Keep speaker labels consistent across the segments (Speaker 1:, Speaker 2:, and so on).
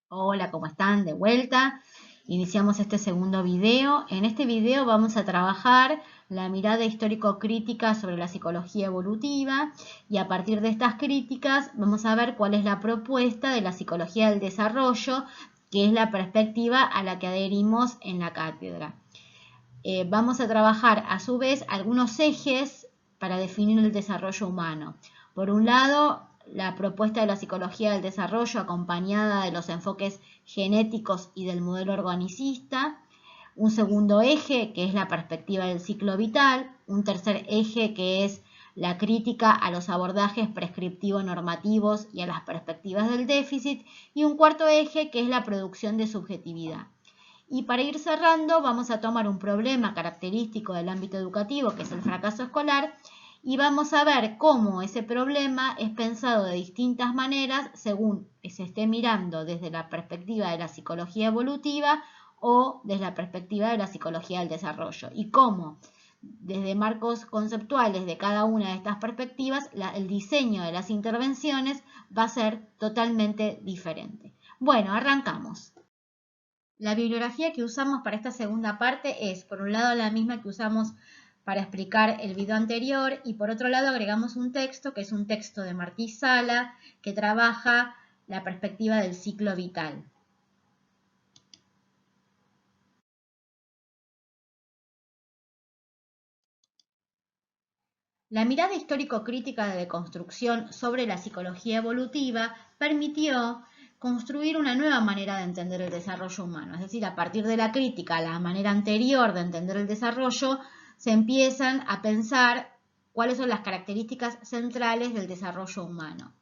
Speaker 1: Hola, ¿cómo están? De vuelta. Iniciamos este segundo video. En este video vamos a trabajar la mirada histórico-crítica sobre la psicología evolutiva y a partir de estas críticas vamos a ver cuál es la propuesta de la psicología del desarrollo, que es la perspectiva a la que adherimos en la cátedra. Vamos a trabajar a su vez algunos ejes para definir el desarrollo humano. Por un lado, la propuesta de la psicología del desarrollo acompañada de los enfoques genéticos y del modelo organicista. Un segundo eje, que es la perspectiva del ciclo vital. Un tercer eje, que es la crítica a los abordajes prescriptivo-normativos y a las perspectivas del déficit. Y un cuarto eje, que es la producción de subjetividad. Y para ir cerrando, vamos a tomar un problema característico del ámbito educativo, que es el fracaso escolar, y vamos a ver cómo ese problema es pensado de distintas maneras según se esté mirando desde la perspectiva de la psicología evolutiva o desde la perspectiva de la psicología del desarrollo, y cómo desde marcos conceptuales de cada una de estas perspectivas el diseño de las intervenciones va a ser totalmente diferente. Bueno, arrancamos. La bibliografía que usamos para esta segunda parte es, por un lado, la misma que usamos para explicar el video anterior y por otro lado agregamos un texto que es un texto de Martí Sala que trabaja la perspectiva del ciclo vital. La mirada histórico-crítica de deconstrucción sobre la psicología evolutiva permitió construir una nueva manera de entender el desarrollo humano. Es decir, a partir de la crítica a la manera anterior de entender el desarrollo, se empiezan a pensar cuáles son las características centrales del desarrollo humano.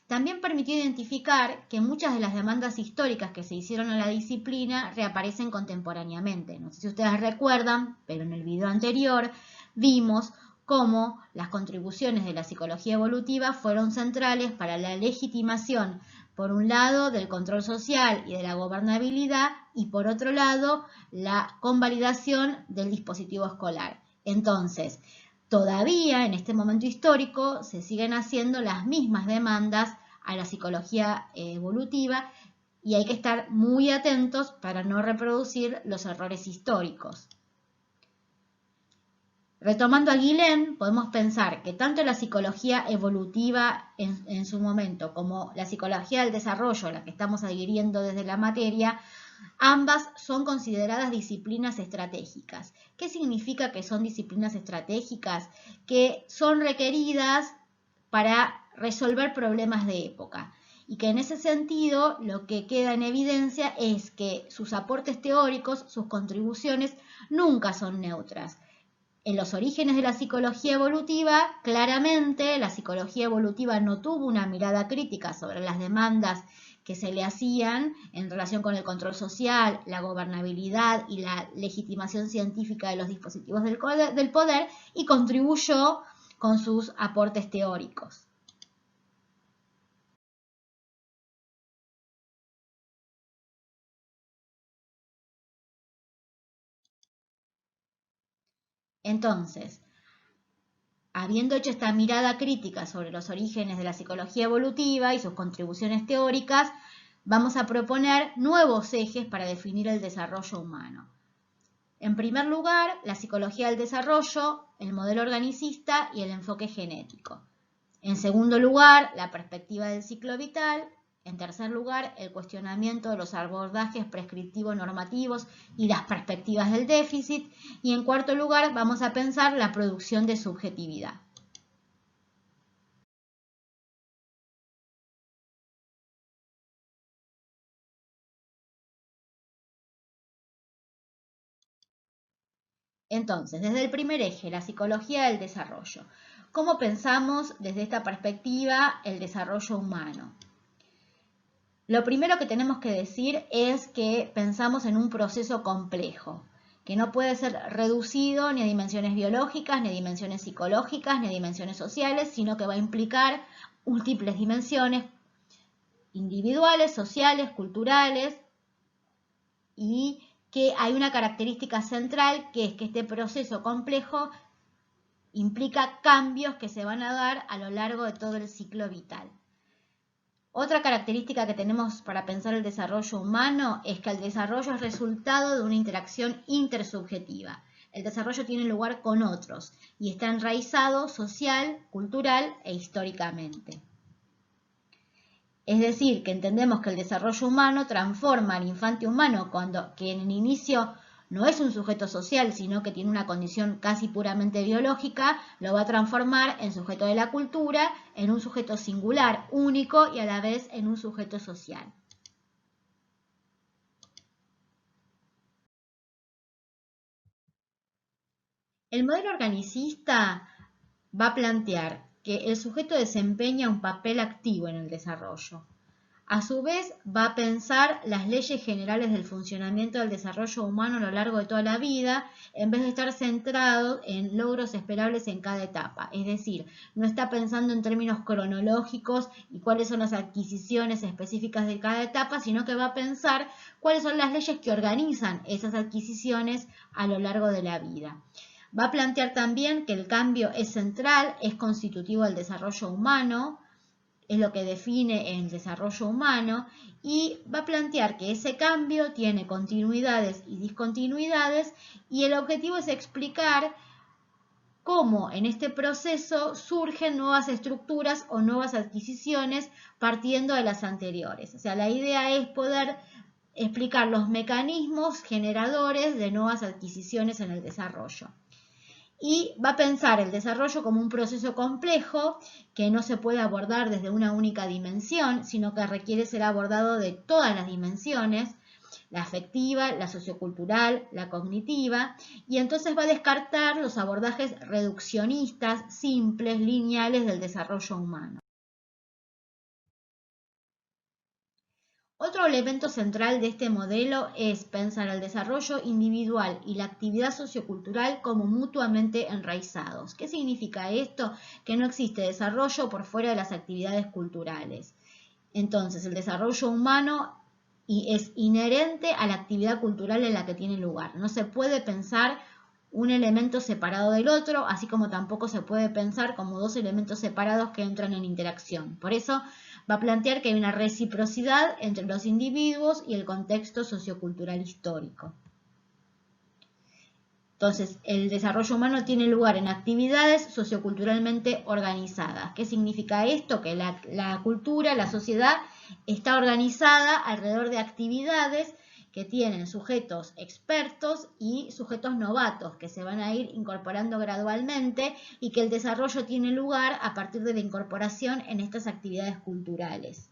Speaker 1: También permitió identificar que muchas de las demandas históricas que se hicieron a la disciplina reaparecen contemporáneamente. No sé si ustedes recuerdan, pero en el video anterior vimos cómo las contribuciones de la psicología evolutiva fueron centrales para la legitimación, por un lado, del control social y de la gobernabilidad, y por otro lado, la convalidación del dispositivo escolar. Entonces, todavía en este momento histórico se siguen haciendo las mismas demandas a la psicología evolutiva y hay que estar muy atentos para no reproducir los errores históricos. Retomando a Guillen, podemos pensar que tanto la psicología evolutiva en su momento como la psicología del desarrollo, la que estamos adhiriendo desde la materia, ambas son consideradas disciplinas estratégicas. ¿Qué significa que son disciplinas estratégicas? Que son requeridas para resolver problemas de época. Y que en ese sentido lo que queda en evidencia es que sus aportes teóricos, sus contribuciones, nunca son neutras. En los orígenes de la psicología evolutiva, claramente la psicología evolutiva no tuvo una mirada crítica sobre las demandas que se le hacían en relación con el control social, la gobernabilidad y la legitimación científica de los dispositivos del poder y contribuyó con sus aportes teóricos. Entonces, habiendo hecho esta mirada crítica sobre los orígenes de la psicología evolutiva y sus contribuciones teóricas, vamos a proponer nuevos ejes para definir el desarrollo humano. En primer lugar, la psicología del desarrollo, el modelo organicista y el enfoque genético. En segundo lugar, la perspectiva del ciclo vital. En tercer lugar, el cuestionamiento de los abordajes prescriptivos normativos y las perspectivas del déficit. Y en cuarto lugar, vamos a pensar la producción de subjetividad. Entonces, desde el primer eje, la psicología del desarrollo. ¿Cómo pensamos desde esta perspectiva el desarrollo humano? Lo primero que tenemos que decir es que pensamos en un proceso complejo, que no puede ser reducido ni a dimensiones biológicas, ni a dimensiones psicológicas, ni a dimensiones sociales, sino que va a implicar múltiples dimensiones individuales, sociales, culturales, y que hay una característica central que es que este proceso complejo implica cambios que se van a dar a lo largo de todo el ciclo vital. Otra característica que tenemos para pensar el desarrollo humano es que el desarrollo es resultado de una interacción intersubjetiva. El desarrollo tiene lugar con otros y está enraizado social, cultural e históricamente. Es decir, que entendemos que el desarrollo humano transforma al infante humano que en el inicio no es un sujeto social, sino que tiene una condición casi puramente biológica, lo va a transformar en sujeto de la cultura, en un sujeto singular, único y a la vez en un sujeto social. El modelo organicista va a plantear que el sujeto desempeña un papel activo en el desarrollo. A su vez, va a pensar las leyes generales del funcionamiento del desarrollo humano a lo largo de toda la vida, en vez de estar centrado en logros esperables en cada etapa. Es decir, no está pensando en términos cronológicos y cuáles son las adquisiciones específicas de cada etapa, sino que va a pensar cuáles son las leyes que organizan esas adquisiciones a lo largo de la vida. Va a plantear también que el cambio es central, es constitutivo del desarrollo humano, es lo que define el desarrollo humano, y va a plantear que ese cambio tiene continuidades y discontinuidades, y el objetivo es explicar cómo en este proceso surgen nuevas estructuras o nuevas adquisiciones partiendo de las anteriores. O sea, la idea es poder explicar los mecanismos generadores de nuevas adquisiciones en el desarrollo. Y va a pensar el desarrollo como un proceso complejo que no se puede abordar desde una única dimensión, sino que requiere ser abordado de todas las dimensiones, la afectiva, la sociocultural, la cognitiva, y entonces va a descartar los abordajes reduccionistas, simples, lineales del desarrollo humano. Otro elemento central de este modelo es pensar el desarrollo individual y la actividad sociocultural como mutuamente enraizados. ¿Qué significa esto? Que no existe desarrollo por fuera de las actividades culturales. Entonces, el desarrollo humano es inherente a la actividad cultural en la que tiene lugar. No se puede pensar un elemento separado del otro, así como tampoco se puede pensar como dos elementos separados que entran en interacción. Por eso, va a plantear que hay una reciprocidad entre los individuos y el contexto sociocultural histórico. Entonces, el desarrollo humano tiene lugar en actividades socioculturalmente organizadas. ¿Qué significa esto? Que la cultura, la sociedad, está organizada alrededor de actividades que tienen sujetos expertos y sujetos novatos que se van a ir incorporando gradualmente y que el desarrollo tiene lugar a partir de la incorporación en estas actividades culturales.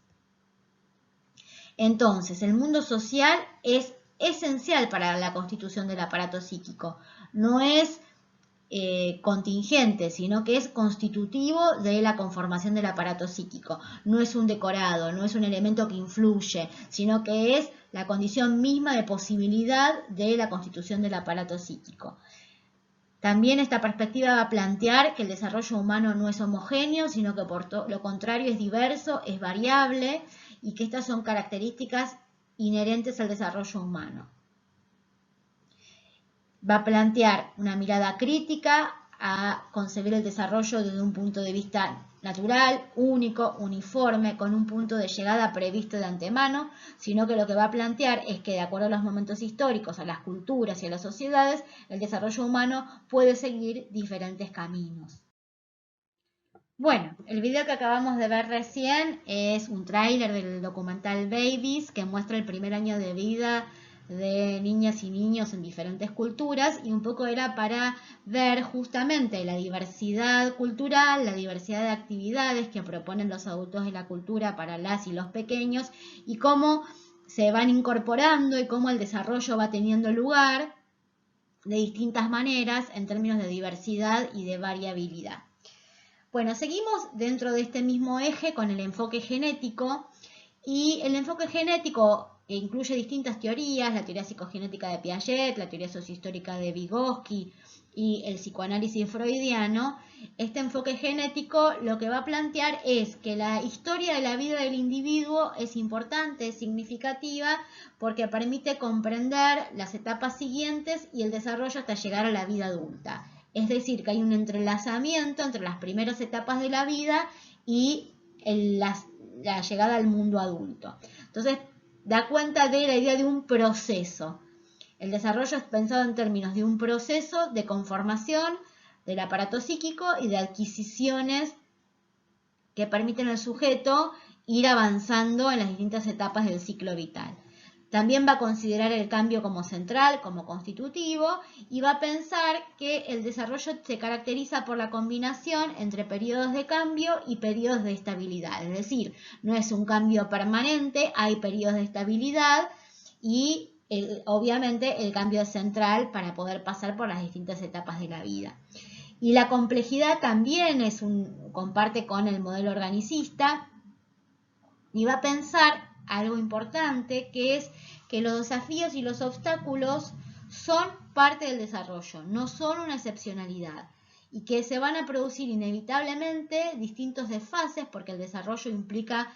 Speaker 1: Entonces, el mundo social es esencial para la constitución del aparato psíquico. No es contingente, sino que es constitutivo de la conformación del aparato psíquico. No es un decorado, no es un elemento que influye, sino que es la condición misma de posibilidad de la constitución del aparato psíquico. También esta perspectiva va a plantear que el desarrollo humano no es homogéneo, sino que por lo contrario es diverso, es variable y que estas son características inherentes al desarrollo humano. Va a plantear una mirada crítica a concebir el desarrollo desde un punto de vista natural, único, uniforme, con un punto de llegada previsto de antemano, sino que lo que va a plantear es que de acuerdo a los momentos históricos, a las culturas y a las sociedades, el desarrollo humano puede seguir diferentes caminos. Bueno, el video que acabamos de ver recién es un tráiler del documental Babies que muestra el primer año de vida de niñas y niños en diferentes culturas y un poco era para ver justamente la diversidad cultural, la diversidad de actividades que proponen los adultos de la cultura para las y los pequeños y cómo se van incorporando y cómo el desarrollo va teniendo lugar de distintas maneras en términos de diversidad y de variabilidad. Bueno, seguimos dentro de este mismo eje con el enfoque genético y el enfoque genético incluye distintas teorías, la teoría psicogenética de Piaget, la teoría sociohistórica de Vygotsky y el psicoanálisis freudiano. Este enfoque genético lo que va a plantear es que la historia de la vida del individuo es importante, es significativa, porque permite comprender las etapas siguientes y el desarrollo hasta llegar a la vida adulta. Es decir, que hay un entrelazamiento entre las primeras etapas de la vida y la llegada al mundo adulto. Entonces, da cuenta de la idea de un proceso. El desarrollo es pensado en términos de un proceso de conformación del aparato psíquico y de adquisiciones que permiten al sujeto ir avanzando en las distintas etapas del ciclo vital. También va a considerar el cambio como central, como constitutivo, y va a pensar que el desarrollo se caracteriza por la combinación entre periodos de cambio y periodos de estabilidad. Es decir, no es un cambio permanente, hay periodos de estabilidad y obviamente el cambio es central para poder pasar por las distintas etapas de la vida. Y la complejidad también comparte con el modelo organicista y va a pensar algo importante, que es que los desafíos y los obstáculos son parte del desarrollo, no son una excepcionalidad, y que se van a producir inevitablemente distintos desfases porque el desarrollo implica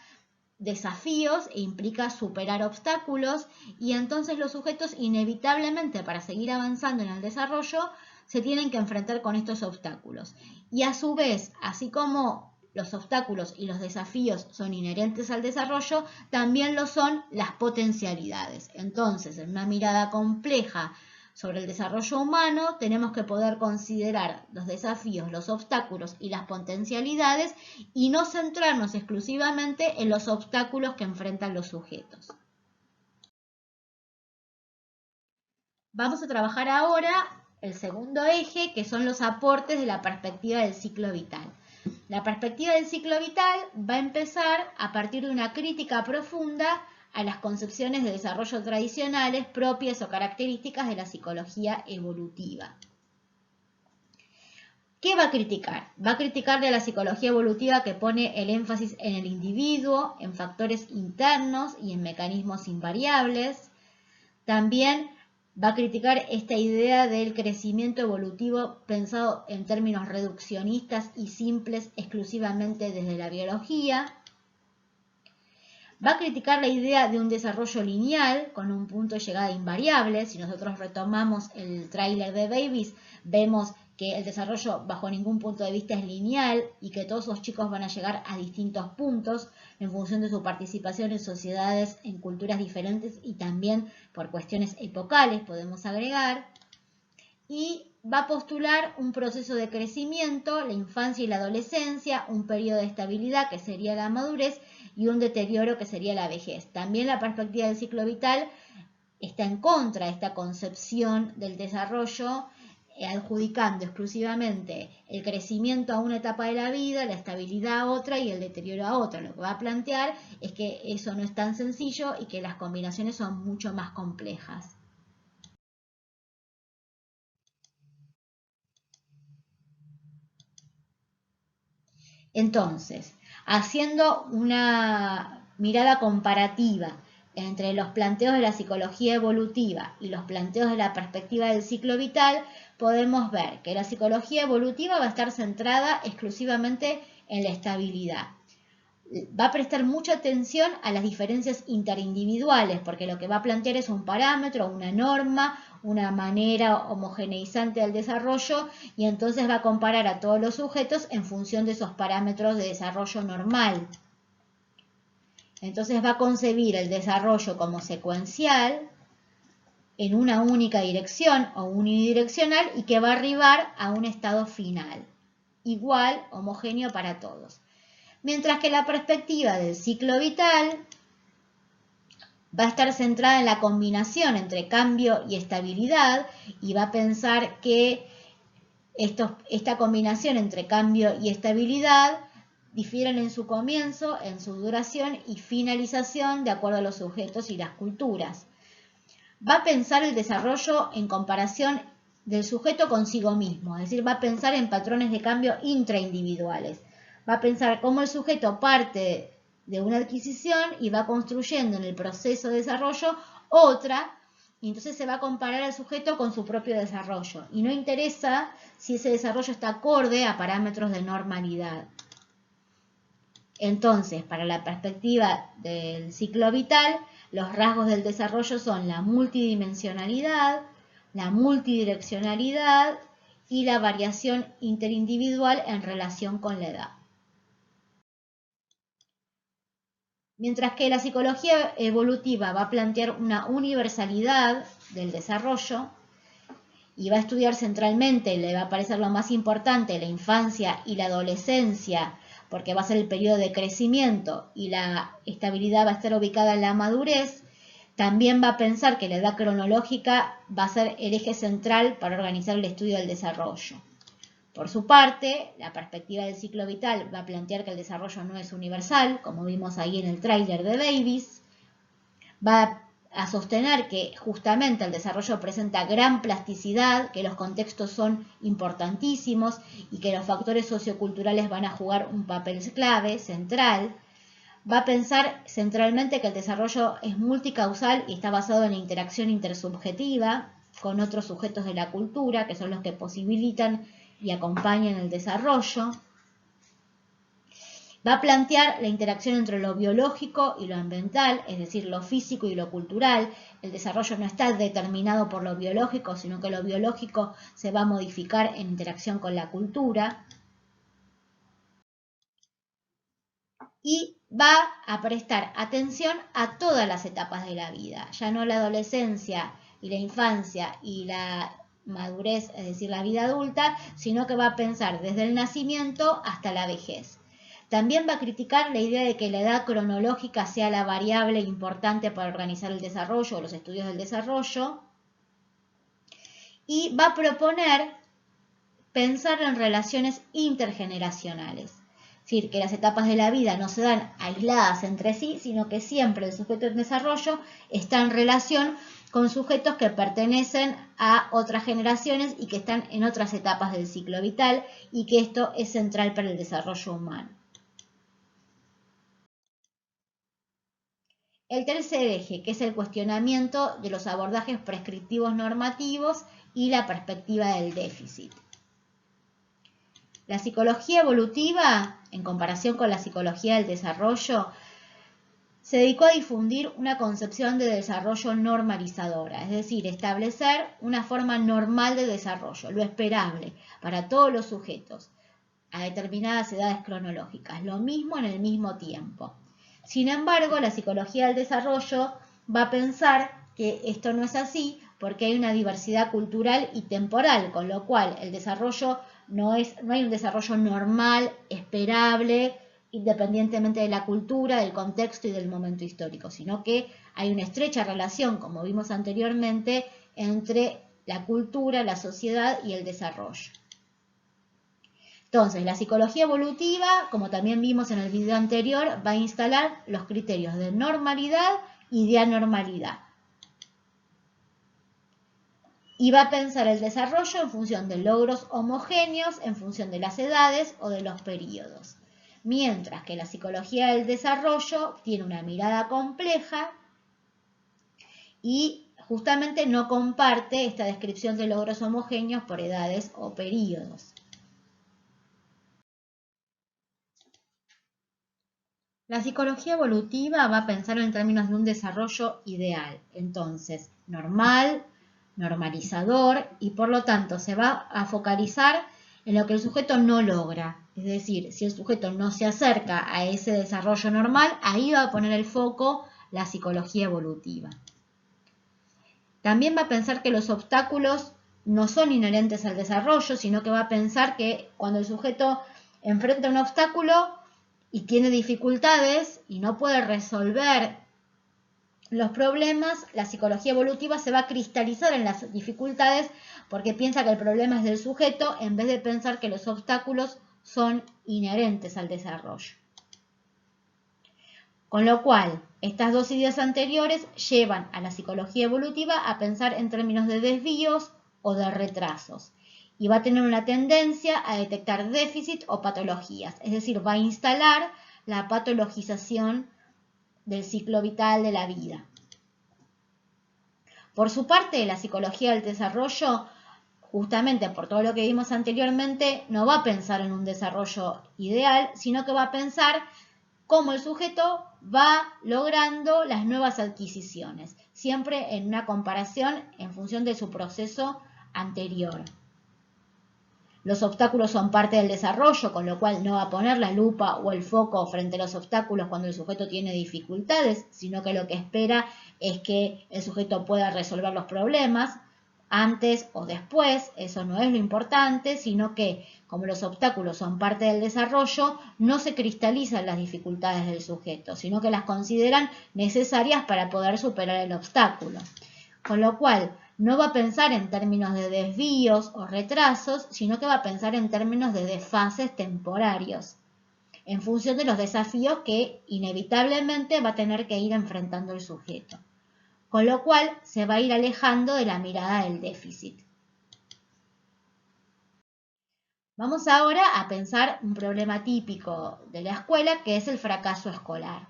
Speaker 1: desafíos e implica superar obstáculos, y entonces los sujetos inevitablemente, para seguir avanzando en el desarrollo, se tienen que enfrentar con estos obstáculos. Y a su vez, así como los obstáculos y los desafíos son inherentes al desarrollo, también lo son las potencialidades. Entonces, en una mirada compleja sobre el desarrollo humano, tenemos que poder considerar los desafíos, los obstáculos y las potencialidades y no centrarnos exclusivamente en los obstáculos que enfrentan los sujetos. Vamos a trabajar ahora el segundo eje, que son los aportes de la perspectiva del ciclo vital. La perspectiva del ciclo vital va a empezar a partir de una crítica profunda a las concepciones de desarrollo tradicionales propias o características de la psicología evolutiva. ¿Qué va a criticar? Va a criticar de la psicología evolutiva que pone el énfasis en el individuo, en factores internos y en mecanismos invariables. También va a criticar esta idea del crecimiento evolutivo pensado en términos reduccionistas y simples exclusivamente desde la biología. Va a criticar la idea de un desarrollo lineal con un punto de llegada invariable. Si nosotros retomamos el tráiler de Babies, vemos que el desarrollo bajo ningún punto de vista es lineal y que todos los chicos van a llegar a distintos puntos en función de su participación en sociedades, en culturas diferentes y también por cuestiones epocales, podemos agregar. Y va a postular un proceso de crecimiento, la infancia y la adolescencia, un periodo de estabilidad que sería la madurez y un deterioro que sería la vejez. También la perspectiva del ciclo vital está en contra de esta concepción del desarrollo, adjudicando exclusivamente el crecimiento a una etapa de la vida, la estabilidad a otra y el deterioro a otra. Lo que va a plantear es que eso no es tan sencillo y que las combinaciones son mucho más complejas. Entonces, haciendo una mirada comparativa entre los planteos de la psicología evolutiva y los planteos de la perspectiva del ciclo vital, podemos ver que la psicología evolutiva va a estar centrada exclusivamente en la estabilidad. Va a prestar mucha atención a las diferencias interindividuales, porque lo que va a plantear es un parámetro, una norma, una manera homogeneizante del desarrollo, y entonces va a comparar a todos los sujetos en función de esos parámetros de desarrollo normal. Entonces va a concebir el desarrollo como secuencial, en una única dirección o unidireccional, y que va a arribar a un estado final, igual, homogéneo para todos. Mientras que la perspectiva del ciclo vital va a estar centrada en la combinación entre cambio y estabilidad y va a pensar que esta combinación entre cambio y estabilidad difieren en su comienzo, en su duración y finalización de acuerdo a los sujetos y las culturas. Va a pensar el desarrollo en comparación del sujeto consigo mismo, es decir, va a pensar en patrones de cambio intraindividuales. Va a pensar cómo el sujeto parte de una adquisición y va construyendo en el proceso de desarrollo otra, y entonces se va a comparar al sujeto con su propio desarrollo. Y no interesa si ese desarrollo está acorde a parámetros de normalidad. Entonces, para la perspectiva del ciclo vital, los rasgos del desarrollo son la multidimensionalidad, la multidireccionalidad y la variación interindividual en relación con la edad. Mientras que la psicología evolutiva va a plantear una universalidad del desarrollo y va a estudiar centralmente, le va a parecer lo más importante, la infancia y la adolescencia, porque va a ser el periodo de crecimiento y la estabilidad va a estar ubicada en la madurez, también va a pensar que la edad cronológica va a ser el eje central para organizar el estudio del desarrollo. Por su parte, la perspectiva del ciclo vital va a plantear que el desarrollo no es universal, como vimos ahí en el tráiler de Davis. Va a sostener que justamente el desarrollo presenta gran plasticidad, que los contextos son importantísimos y que los factores socioculturales van a jugar un papel clave, central. Va a pensar centralmente que el desarrollo es multicausal y está basado en la interacción intersubjetiva con otros sujetos de la cultura, que son los que posibilitan y acompañan el desarrollo. Va a plantear la interacción entre lo biológico y lo ambiental, es decir, lo físico y lo cultural. El desarrollo no está determinado por lo biológico, sino que lo biológico se va a modificar en interacción con la cultura. Y va a prestar atención a todas las etapas de la vida, ya no la adolescencia y la infancia y la madurez, es decir, la vida adulta, sino que va a pensar desde el nacimiento hasta la vejez. También va a criticar la idea de que la edad cronológica sea la variable importante para organizar el desarrollo o los estudios del desarrollo. Y va a proponer pensar en relaciones intergeneracionales. Es decir, que las etapas de la vida no se dan aisladas entre sí, sino que siempre el sujeto en desarrollo está en relación con sujetos que pertenecen a otras generaciones y que están en otras etapas del ciclo vital, y que esto es central para el desarrollo humano. El tercer eje, que es el cuestionamiento de los abordajes prescriptivos normativos y la perspectiva del déficit. La psicología evolutiva, en comparación con la psicología del desarrollo, se dedicó a difundir una concepción de desarrollo normalizadora, es decir, establecer una forma normal de desarrollo, lo esperable para todos los sujetos a determinadas edades cronológicas, lo mismo en el mismo tiempo. Sin embargo, la psicología del desarrollo va a pensar que esto no es así porque hay una diversidad cultural y temporal, con lo cual el desarrollo no hay un desarrollo normal, esperable, independientemente de la cultura, del contexto y del momento histórico, sino que hay una estrecha relación, como vimos anteriormente, entre la cultura, la sociedad y el desarrollo. Entonces, la psicología evolutiva, como también vimos en el video anterior, va a instalar los criterios de normalidad y de anormalidad. Y va a pensar el desarrollo en función de logros homogéneos, en función de las edades o de los periodos. Mientras que la psicología del desarrollo tiene una mirada compleja y justamente no comparte esta descripción de logros homogéneos por edades o periodos. La psicología evolutiva va a pensar en términos de un desarrollo ideal, entonces normal, normalizador, y por lo tanto se va a focalizar en lo que el sujeto no logra. Es decir, si el sujeto no se acerca a ese desarrollo normal, ahí va a poner el foco la psicología evolutiva. También va a pensar que los obstáculos no son inherentes al desarrollo, sino que va a pensar que cuando el sujeto enfrenta un obstáculo y tiene dificultades y no puede resolver los problemas, la psicología evolutiva se va a cristalizar en las dificultades porque piensa que el problema es del sujeto en vez de pensar que los obstáculos son inherentes al desarrollo. Con lo cual, estas dos ideas anteriores llevan a la psicología evolutiva a pensar en términos de desvíos o de retrasos. Y va a tener una tendencia a detectar déficit o patologías, es decir, va a instalar la patologización del ciclo vital de la vida. Por su parte, la psicología del desarrollo, justamente por todo lo que vimos anteriormente, no va a pensar en un desarrollo ideal, sino que va a pensar cómo el sujeto va logrando las nuevas adquisiciones, siempre en una comparación en función de su proceso anterior. Los obstáculos son parte del desarrollo, con lo cual no va a poner la lupa o el foco frente a los obstáculos cuando el sujeto tiene dificultades, sino que lo que espera es que el sujeto pueda resolver los problemas antes o después. Eso no es lo importante, sino que como los obstáculos son parte del desarrollo, no se cristalizan las dificultades del sujeto, sino que las consideran necesarias para poder superar el obstáculo. Con lo cual, no va a pensar en términos de desvíos o retrasos, sino que va a pensar en términos de desfases temporarios, en función de los desafíos que inevitablemente va a tener que ir enfrentando el sujeto. Con lo cual, se va a ir alejando de la mirada del déficit. Vamos ahora a pensar un problema típico de la escuela, que es el fracaso escolar.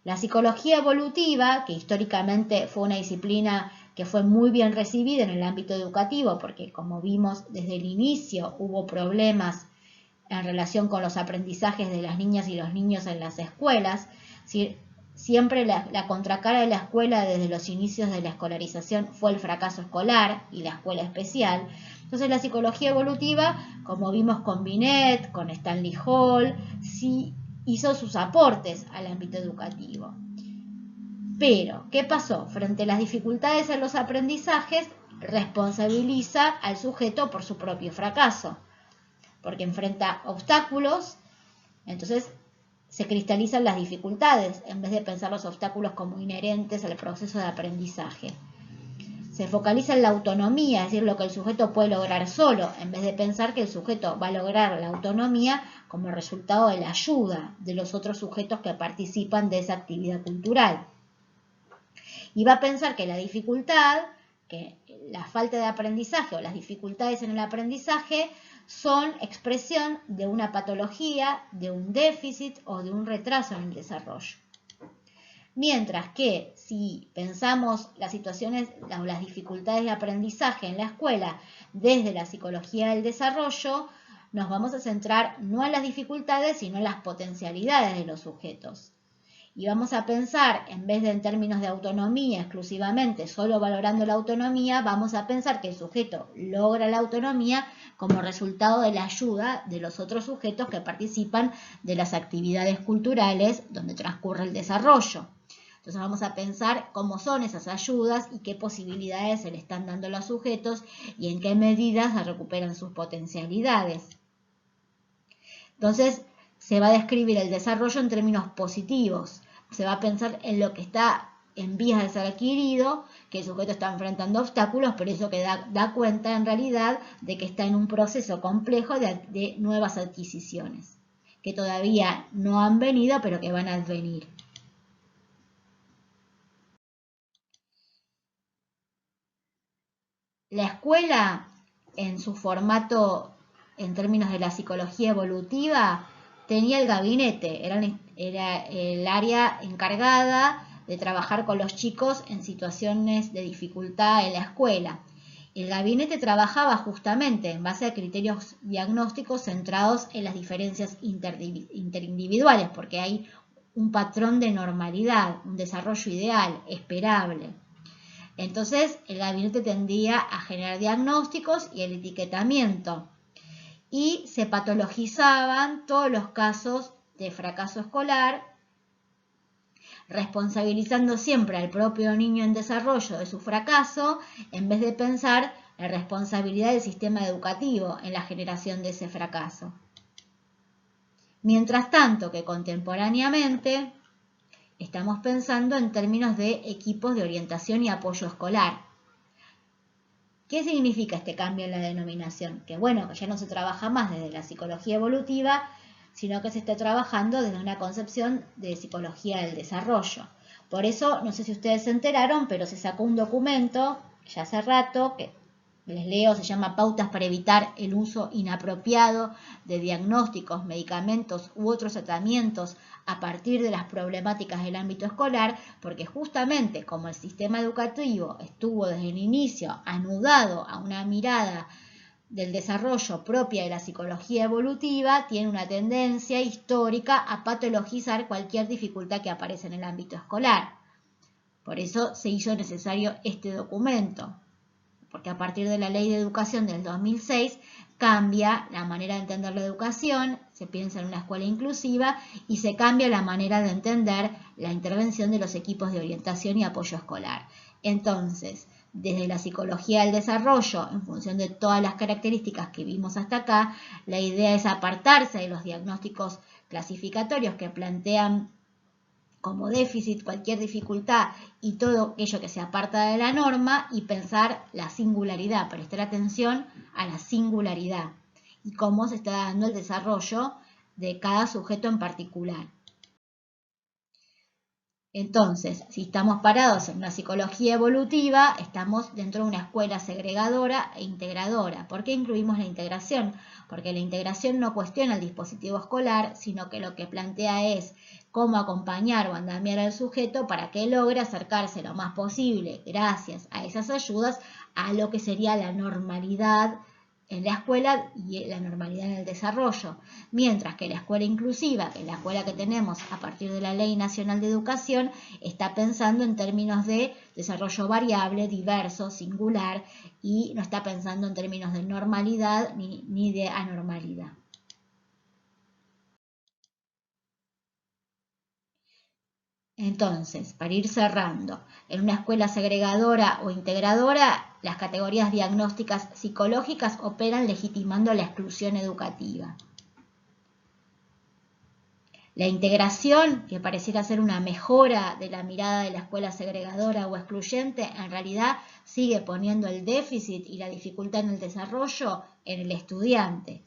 Speaker 1: La psicología evolutiva, que históricamente fue una disciplina que fue muy bien recibida en el ámbito educativo, porque como vimos desde el inicio hubo problemas en relación con los aprendizajes de las niñas y los niños en las escuelas. Siempre la contracara de la escuela desde los inicios de la escolarización fue el fracaso escolar y la escuela especial. Entonces la psicología evolutiva, como vimos con Binet, con Stanley Hall, sí hizo sus aportes al ámbito educativo. Pero, ¿qué pasó? Frente a las dificultades en los aprendizajes, responsabiliza al sujeto por su propio fracaso, porque enfrenta obstáculos, entonces se cristalizan las dificultades, en vez de pensar los obstáculos como inherentes al proceso de aprendizaje. Se focaliza en la autonomía, es decir, lo que el sujeto puede lograr solo, en vez de pensar que el sujeto va a lograr la autonomía como resultado de la ayuda de los otros sujetos que participan de esa actividad cultural. Y va a pensar que la dificultad, que la falta de aprendizaje o las dificultades en el aprendizaje son expresión de una patología, de un déficit o de un retraso en el desarrollo. Mientras que si pensamos las situaciones o las dificultades de aprendizaje en la escuela desde la psicología del desarrollo, nos vamos a centrar no en las dificultades, sino en las potencialidades de los sujetos. Y vamos a pensar, en vez de en términos de autonomía exclusivamente, solo valorando la autonomía, vamos a pensar que el sujeto logra la autonomía como resultado de la ayuda de los otros sujetos que participan de las actividades culturales donde transcurre el desarrollo. Entonces vamos a pensar cómo son esas ayudas y qué posibilidades se le están dando a los sujetos y en qué medida se recuperan sus potencialidades. Entonces se va a describir el desarrollo en términos positivos. Se va a pensar en lo que está en vías de ser adquirido, que el sujeto está enfrentando obstáculos, pero eso que da cuenta en realidad de que está en un proceso complejo de nuevas adquisiciones, que todavía no han venido, pero que van a advenir. La escuela, en su formato, en términos de la psicología evolutiva, tenía el gabinete, era el área encargada de trabajar con los chicos en situaciones de dificultad en la escuela. El gabinete trabajaba justamente en base a criterios diagnósticos centrados en las diferencias interindividuales, porque hay un patrón de normalidad, un desarrollo ideal, esperable. Entonces, el gabinete tendía a generar diagnósticos y el etiquetamiento. Y se patologizaban todos los casos de fracaso escolar, responsabilizando siempre al propio niño en desarrollo de su fracaso, en vez de pensar la responsabilidad del sistema educativo en la generación de ese fracaso. Mientras tanto que contemporáneamente estamos pensando en términos de equipos de orientación y apoyo escolar. ¿Qué significa este cambio en la denominación? Que bueno, que ya no se trabaja más desde la psicología evolutiva, sino que se está trabajando desde una concepción de psicología del desarrollo. Por eso, no sé si ustedes se enteraron, pero se sacó un documento ya hace rato, que les leo, se llama Pautas para evitar el uso inapropiado de diagnósticos, medicamentos u otros tratamientos a partir de las problemáticas del ámbito escolar, porque justamente como el sistema educativo estuvo desde el inicio anudado a una mirada del desarrollo propia de la psicología evolutiva, tiene una tendencia histórica a patologizar cualquier dificultad que aparece en el ámbito escolar. Por eso se hizo necesario este documento, porque a partir de la Ley de Educación del 2006 cambia la manera de entender la educación, se piensa en una escuela inclusiva y se cambia la manera de entender la intervención de los equipos de orientación y apoyo escolar. Entonces, desde la psicología del desarrollo, en función de todas las características que vimos hasta acá, la idea es apartarse de los diagnósticos clasificatorios que plantean como déficit cualquier dificultad y todo aquello que se aparta de la norma y pensar la singularidad, prestar atención a la singularidad y cómo se está dando el desarrollo de cada sujeto en particular. Entonces, si estamos parados en una psicología evolutiva, estamos dentro de una escuela segregadora e integradora. ¿Por qué incluimos la integración? Porque la integración no cuestiona el dispositivo escolar, sino que lo que plantea es cómo acompañar o andamiar al sujeto para que logre acercarse lo más posible, gracias a esas ayudas, a lo que sería la normalidad en la escuela y la normalidad en el desarrollo, mientras que la escuela inclusiva, que es la escuela que tenemos a partir de la Ley Nacional de Educación, está pensando en términos de desarrollo variable, diverso, singular, y no está pensando en términos de normalidad ni de anormalidad. Entonces, para ir cerrando, en una escuela segregadora o integradora, las categorías diagnósticas psicológicas operan legitimando la exclusión educativa. La integración, que pareciera ser una mejora de la mirada de la escuela segregadora o excluyente, en realidad sigue poniendo el déficit y la dificultad en el desarrollo en el estudiante.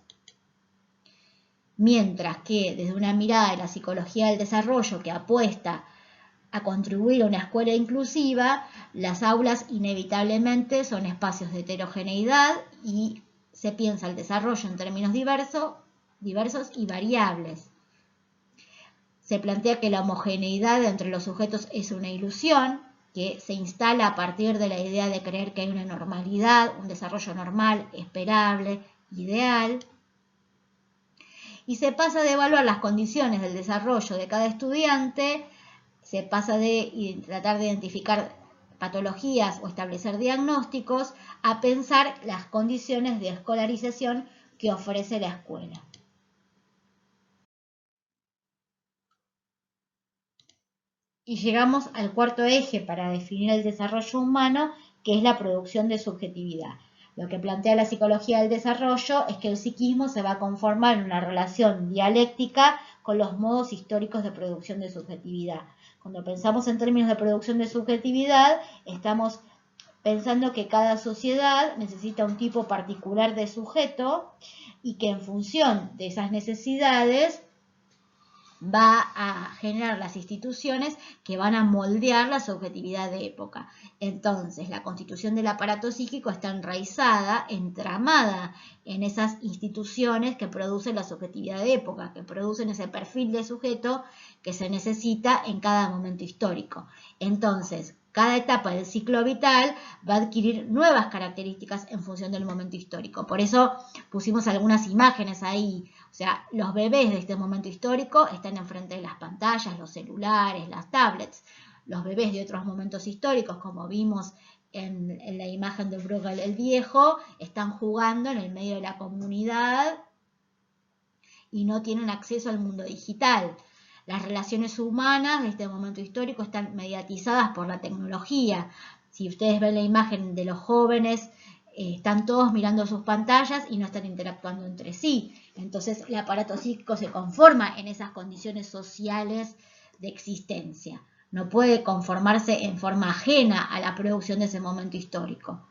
Speaker 1: Mientras que desde una mirada de la psicología del desarrollo que apuesta a contribuir a una escuela inclusiva, las aulas inevitablemente son espacios de heterogeneidad y se piensa el desarrollo en términos diversos y variables. Se plantea que la homogeneidad entre los sujetos es una ilusión que se instala a partir de la idea de creer que hay una normalidad, un desarrollo normal, esperable, ideal. Y se pasa de evaluar las condiciones del desarrollo de cada estudiante, se pasa de tratar de identificar patologías o establecer diagnósticos a pensar las condiciones de escolarización que ofrece la escuela. Y llegamos al cuarto eje para definir el desarrollo humano, que es la producción de subjetividad. Lo que plantea la psicología del desarrollo es que el psiquismo se va a conformar en una relación dialéctica con los modos históricos de producción de subjetividad. Cuando pensamos en términos de producción de subjetividad, estamos pensando que cada sociedad necesita un tipo particular de sujeto y que en función de esas necesidades va a generar las instituciones que van a moldear la subjetividad de época. Entonces, la constitución del aparato psíquico está enraizada, entramada en esas instituciones que producen la subjetividad de época, que producen ese perfil de sujeto que se necesita en cada momento histórico. Entonces, cada etapa del ciclo vital va a adquirir nuevas características en función del momento histórico. Por eso pusimos algunas imágenes ahí. O sea, los bebés de este momento histórico están enfrente de las pantallas, los celulares, las tablets. Los bebés de otros momentos históricos, como vimos en la imagen de Bruegel el Viejo, están jugando en el medio de la comunidad y no tienen acceso al mundo digital. Las relaciones humanas de este momento histórico están mediatizadas por la tecnología. Si ustedes ven la imagen de los jóvenes, están todos mirando sus pantallas y no están interactuando entre sí. Entonces el aparato psíquico se conforma en esas condiciones sociales de existencia. No puede conformarse en forma ajena a la producción de ese momento histórico.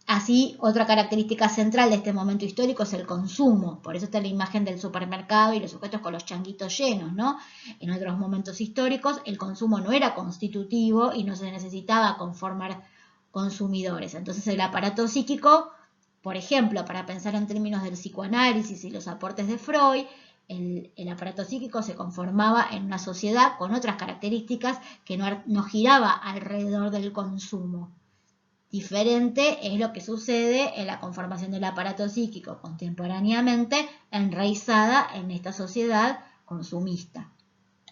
Speaker 1: Así, otra característica central de este momento histórico es el consumo. Por eso está la imagen del supermercado y los sujetos con los changuitos llenos, ¿no? En otros momentos históricos el consumo no era constitutivo y no se necesitaba conformar consumidores. Entonces el aparato psíquico, por ejemplo, para pensar en términos del psicoanálisis y los aportes de Freud, el aparato psíquico se conformaba en una sociedad con otras características que no giraba alrededor del consumo. Diferente es lo que sucede en la conformación del aparato psíquico contemporáneamente enraizada en esta sociedad consumista.